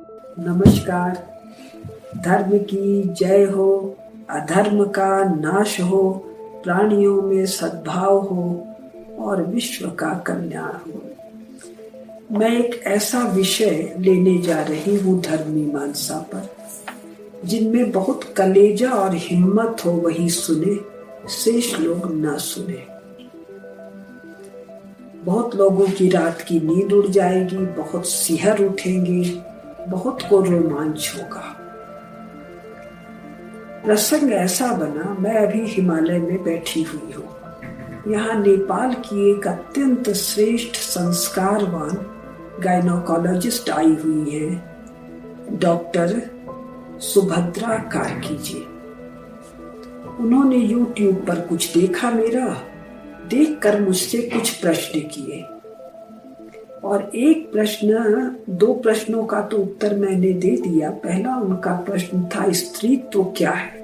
नमस्कार। धर्म की जय हो, अधर्म का नाश हो, प्राणियों में सद्भाव हो और विश्व का कल्याण हो। मैं एक ऐसा विषय लेने जा रही हूँ धर्म मीमांसा पर, जिनमें बहुत कलेजा और हिम्मत हो वही सुने, शेष लोग ना सुने। बहुत लोगों की रात की नींद उड़ जाएगी, बहुत सिहर उठेंगे, बहुत को रोमांच होगा। प्रसंग ऐसा बना, मैं अभी हिमालय में बैठी हुई हूँ। यहाँ नेपाल की एक अत्यंत श्रेष्ठ संस्कारवान गायनोकोलॉजिस्ट आई हुई है, डॉक्टर सुभद्रा कार्की जी। उन्होंने YouTube पर कुछ देखा मेरा, देखकर मुझसे कुछ प्रश्न किए और एक प्रश्न, दो प्रश्नों का तो उत्तर मैंने दे दिया। पहला उनका प्रश्न था स्त्रीत्व क्या है।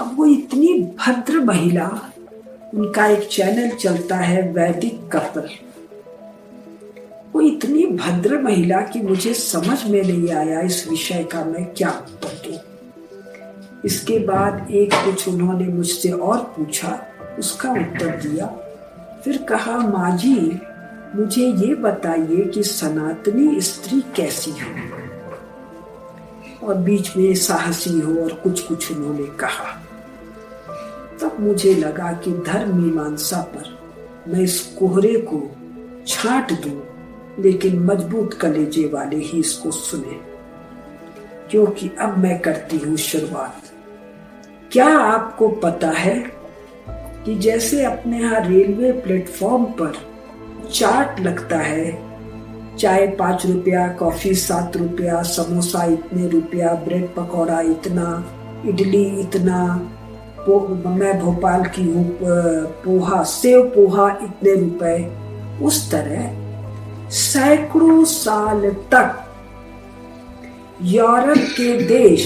अब वो इतनी भद्र महिला, उनका एक चैनल चलता है वैदिक कपल, वो इतनी भद्र महिला कि मुझे समझ में नहीं आया इस विषय का मैं क्या उत्तर दूं। इसके बाद एक कुछ उन्होंने मुझसे और पूछा, उसका उत्तर दिया। फिर कहा, माँ जी मुझे ये बताइए कि सनातनी स्त्री कैसी हो, और बीच में साहसी हो और कुछ कुछ उन्होंने कहा। तब मुझे लगा कि धर्म मीमांसा पर मैं इस कोहरे को छांट दूं, लेकिन मजबूत कलेजे वाले ही इसको सुने, क्योंकि अब मैं करती हूँ शुरुआत। क्या आपको पता है कि जैसे अपने यहाँ रेलवे प्लेटफॉर्म पर चार्ट लगता है, चाय 5 रुपया, कॉफी 7 रुपया, समोसा इतने रुपया, ब्रेड पकौड़ा इतना, इडली इतना, मैं भोपाल की हूँ, पोहा, सेव पोहा इतने रुपए, उस तरह सैकड़ों साल तक यूरोप के देश,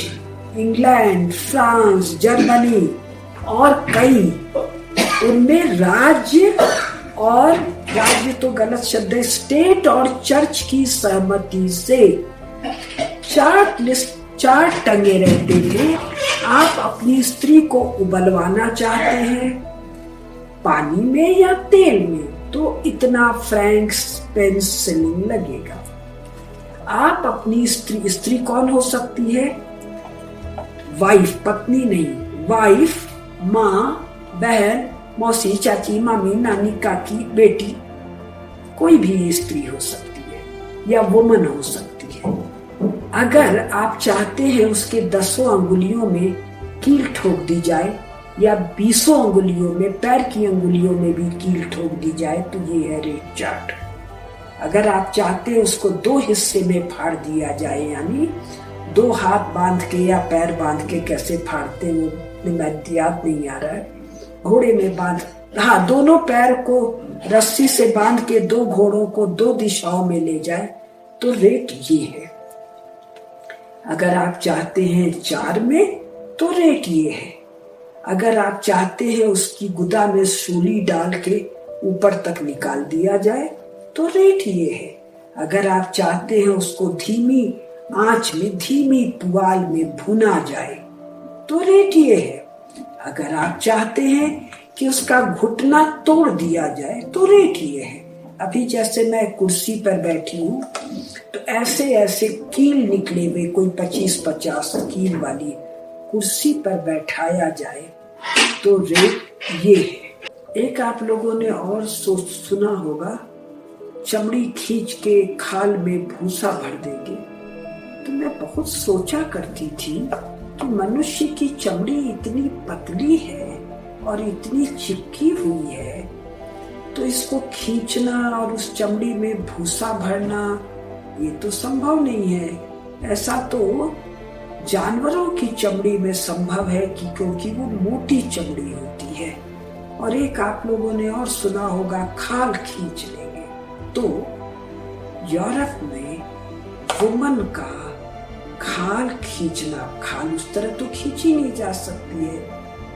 इंग्लैंड, फ्रांस, जर्मनी और कई, उनमें राज्य तो गलत शब्द है, स्टेट और चर्च की सहमति से चार्ट टंगे रहते थे। आप अपनी स्त्री को उबलवाना चाहते हैं पानी में या तेल में, तो इतना फ्रैंक्स पेनिसिलिन लगेगा। आप अपनी स्त्री कौन हो सकती है? वाइफ, पत्नी नहीं, वाइफ, माँ, बहन, मौसी, चाची, मामी, नानी, काकी, बेटी, कोई भी स्त्री हो सकती है या वुमन हो सकती है। अगर आप चाहते हैं उसके 10 अंगुलियों में कील ठोक दी जाए या 20 अंगुलियों में, पैर की अंगुलियों में भी कील ठोक दी जाए, तो ये है रेट चार्ट। अगर आप चाहते हैं उसको 2 हिस्से में फाड़ दिया जाए, यानी 2 हाथ बांध के या पैर बांध के, कैसे फाड़ते वो याद नहीं आ रहा है, घोड़े में बांध, हाँ, दोनों पैर को रस्सी से बांध के 2 घोड़ों को 2 दिशाओं में ले जाए, तो रेट ये है। अगर आप चाहते हैं 4 में, तो रेट ये है। अगर आप चाहते हैं उसकी गुदा में सूली डाल के ऊपर तक निकाल दिया जाए, तो रेट ये है। अगर आप चाहते हैं उसको धीमी आंच में, धीमी पुआल में भुना जाए, तो रेट ये है। अगर आप चाहते हैं कि उसका घुटना तोड़ दिया जाए, तो रेट ये है। अभी जैसे मैं कुर्सी पर बैठी हूँ, तो ऐसे ऐसे कील निकले हुए कोई 25-50 कील वाली कुर्सी पर बैठाया जाए, तो रेट ये है। एक आप लोगों ने और सुना होगा, चमड़ी खींच के खाल में भूसा भर देंगे। तो मैं बहुत सोचा करती थी कि मनुष्य की चमड़ी इतनी पतली है और इतनी चिपकी हुई है, तो इसको खींचना और उस चमड़ी में भूसा भरना, ये तो संभव नहीं है। ऐसा तो जानवरों की चमड़ी में संभव है कि क्योंकि वो मोटी चमड़ी होती है। और एक आप लोगों ने और सुना होगा, खाल खींच लेंगे। तो यूरोप में वुमन का खाल खींचना, खाल उस तरह तो खींची नहीं जा सकती है,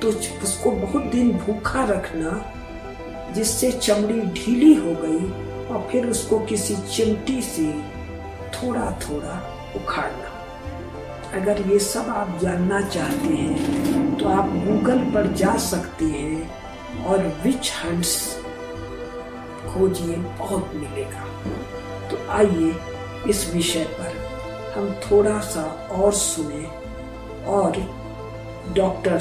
तो उसको बहुत दिन भूखा रखना, जिससे चमड़ी ढीली हो गई, और फिर उसको किसी चिमटी से थोड़ा थोड़ा उखाड़ना। अगर ये सब आप जानना चाहते हैं तो आप गूगल पर जा सकते हैं और विच हंट्स खोजिए, बहुत मिलेगा। तो आइए इस विषय पर हम थोड़ा सा और सुने। और डॉक्टर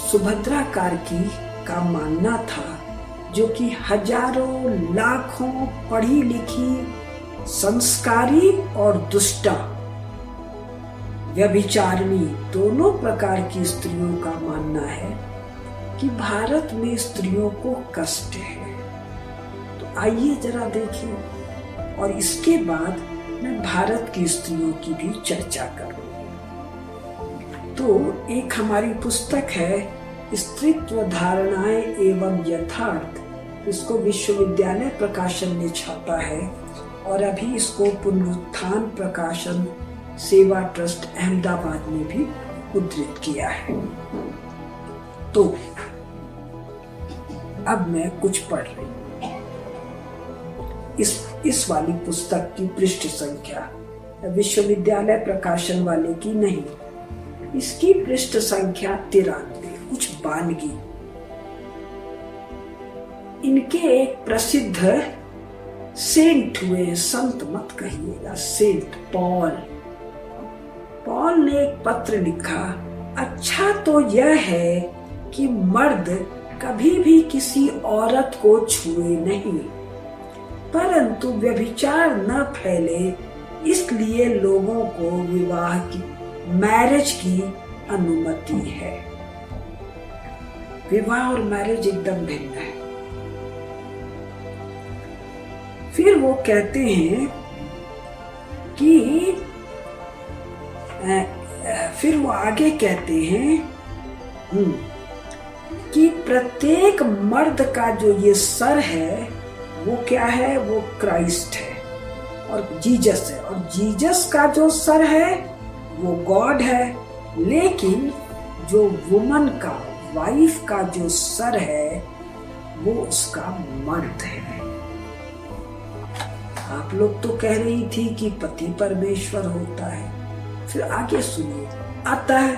सुभद्रा कार्की का मानना था, जो कि हजारों लाखों पढ़ी लिखी, संस्कारी और दुष्टा, व्यभिचारिणी दोनों प्रकार की स्त्रियों का मानना है कि भारत में स्त्रियों को कष्ट है। तो आइए जरा देखें, और इसके बाद मैं भारत की स्त्रियों की भी चर्चा करूंगी। तो एक हमारी पुस्तक है स्त्रीत्व धारणाएं एवं यथार्थ, इसको विश्वविद्यालय प्रकाशन ने छापा है और अभी इसको पुनरुत्थान प्रकाशन सेवा ट्रस्ट अहमदाबाद ने भी उद्धृत किया है। तो अब मैं कुछ पढ़ रही हूँ। इस वाली पुस्तक की पृष्ठ संख्या विश्वविद्यालय प्रकाशन वाले की नहीं, इसकी पृष्ठ संख्या 93, कुछ बानगी। इनके एक प्रसिद्ध सेंट हुए, संत मत कहिएगा, सेंट पॉल ने एक पत्र लिखा, अच्छा तो यह है कि मर्द कभी भी किसी औरत को छुए नहीं, परंतु व्यभिचार न फैले इसलिए लोगों को विवाह की, मैरिज की अनुमति है। विवाह और मैरिज एकदम भिन्न है। फिर वो कहते हैं कि फिर वो आगे कहते हैं कि प्रत्येक मर्द का जो ये सर है वो क्या है, वो क्राइस्ट है और जीसस है, और जीसस का जो सर है वो गॉड है। लेकिन जो वुमन का, वाइफ का जो सर है वो उसका मर्द है। आप लोग तो कह रही थी कि पति परमेश्वर होता है। फिर आगे सुनिए, अतः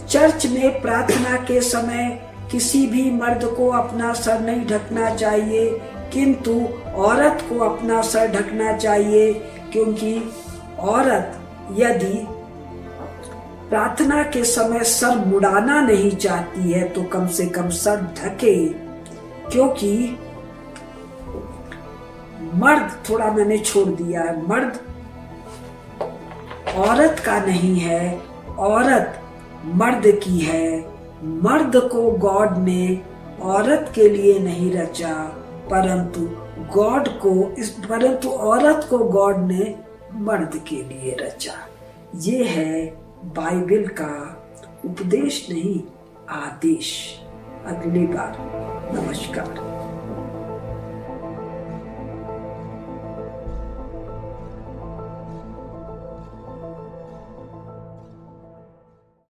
चर्च में प्रार्थना के समय किसी भी मर्द को अपना सर नहीं ढकना चाहिए, किंतु औरत को अपना सर ढकना चाहिए, क्योंकि औरत यदि प्रार्थना के समय सर मुड़ाना नहीं चाहती है तो कम से कम सर ढके, क्योंकि मर्द, थोड़ा मैंने छोड़ दिया है, मर्द औरत का नहीं है, औरत मर्द की है। मर्द को गॉड ने औरत के लिए नहीं रचा, परंतु औरत को गॉड ने मर्द के लिए रचा। ये है बाइबल का उपदेश नहीं, आदेश। अगली बार, नमस्कार।